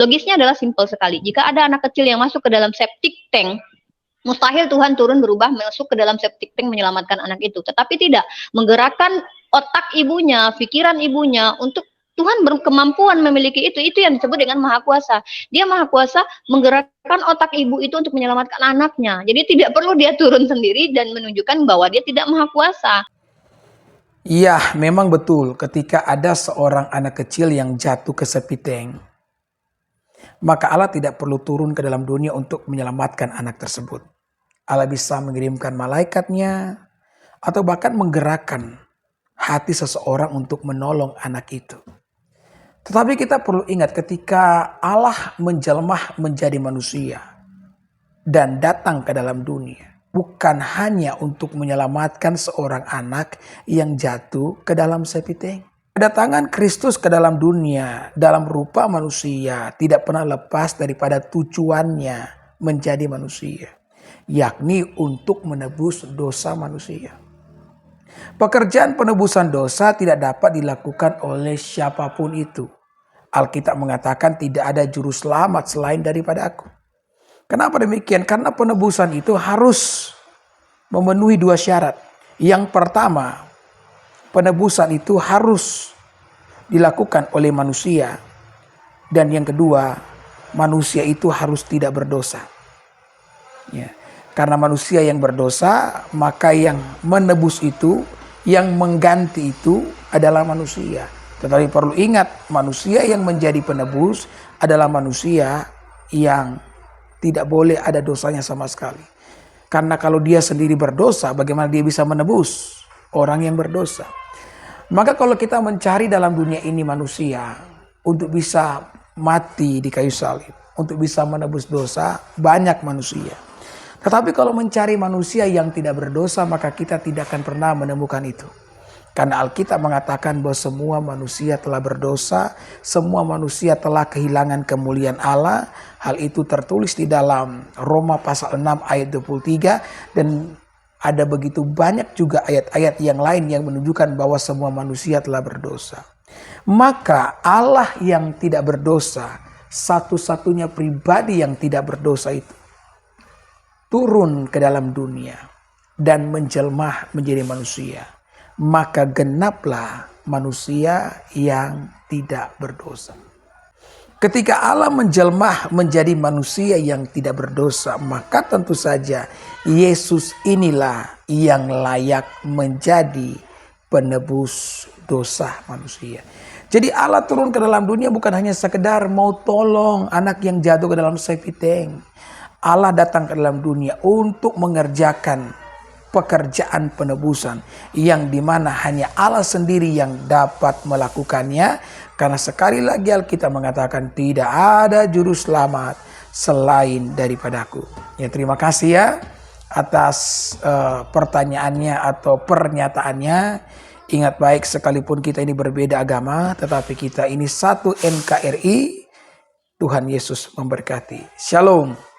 Logisnya adalah simpel sekali. Jika ada anak kecil yang masuk ke dalam septic tank, mustahil Tuhan turun berubah masuk ke dalam septic tank menyelamatkan anak itu. Tetapi tidak, menggerakkan otak ibunya, pikiran ibunya untuk Tuhan berkemampuan memiliki itu yang disebut dengan Maha Kuasa. Dia Maha Kuasa menggerakkan otak ibu itu untuk menyelamatkan anaknya. Jadi tidak perlu dia turun sendiri dan menunjukkan bahwa dia tidak Maha Kuasa. Iya, memang betul. Ketika ada seorang anak kecil yang jatuh ke septic tank, maka Allah tidak perlu turun ke dalam dunia untuk menyelamatkan anak tersebut. Allah bisa mengirimkan malaikatnya atau bahkan menggerakkan hati seseorang untuk menolong anak itu. Tetapi kita perlu ingat ketika Allah menjelmah menjadi manusia dan datang ke dalam dunia, bukan hanya untuk menyelamatkan seorang anak yang jatuh ke dalam septic tank. Kedatangan Kristus ke dalam dunia dalam rupa manusia tidak pernah lepas daripada tujuannya menjadi manusia, yakni untuk menebus dosa manusia. Pekerjaan penebusan dosa tidak dapat dilakukan oleh siapapun itu. Alkitab mengatakan tidak ada juru selamat selain daripada aku. Kenapa demikian? Karena penebusan itu harus memenuhi dua syarat. Yang pertama, penebusan itu harus dilakukan oleh manusia. Dan yang kedua, manusia itu harus tidak berdosa. Ya. Karena manusia yang berdosa, maka yang menebus itu, yang mengganti itu adalah manusia. Tetapi perlu ingat, manusia yang menjadi penebus adalah manusia yang tidak boleh ada dosanya sama sekali. Karena kalau dia sendiri berdosa, bagaimana dia bisa menebus orang yang berdosa? Maka kalau kita mencari dalam dunia ini manusia untuk bisa mati di kayu salib, untuk bisa menebus dosa, banyak manusia. Tetapi kalau mencari manusia yang tidak berdosa, maka kita tidak akan pernah menemukan itu. Karena Alkitab mengatakan bahwa semua manusia telah berdosa, semua manusia telah kehilangan kemuliaan Allah. Hal itu tertulis di dalam Roma pasal 6 ayat 23, dan ada begitu banyak juga ayat-ayat yang lain yang menunjukkan bahwa semua manusia telah berdosa. Maka Allah yang tidak berdosa, satu-satunya pribadi yang tidak berdosa itu, turun ke dalam dunia dan menjelmah menjadi manusia. Maka genaplah manusia yang tidak berdosa. Ketika Allah menjelmah menjadi manusia yang tidak berdosa, maka tentu saja Yesus inilah yang layak menjadi penebus dosa manusia. Jadi Allah turun ke dalam dunia bukan hanya sekedar mau tolong anak yang jatuh ke dalam septic tank. Allah datang ke dalam dunia untuk mengerjakan pekerjaan penebusan yang dimana hanya Allah sendiri yang dapat melakukannya, karena sekali lagi Alkitab mengatakan tidak ada juru selamat selain daripadaku. Ya, terima kasih ya atas pertanyaannya atau pernyataannya. Ingat baik, sekalipun kita ini berbeda agama, tetapi kita ini satu NKRI. Tuhan Yesus memberkati. Shalom.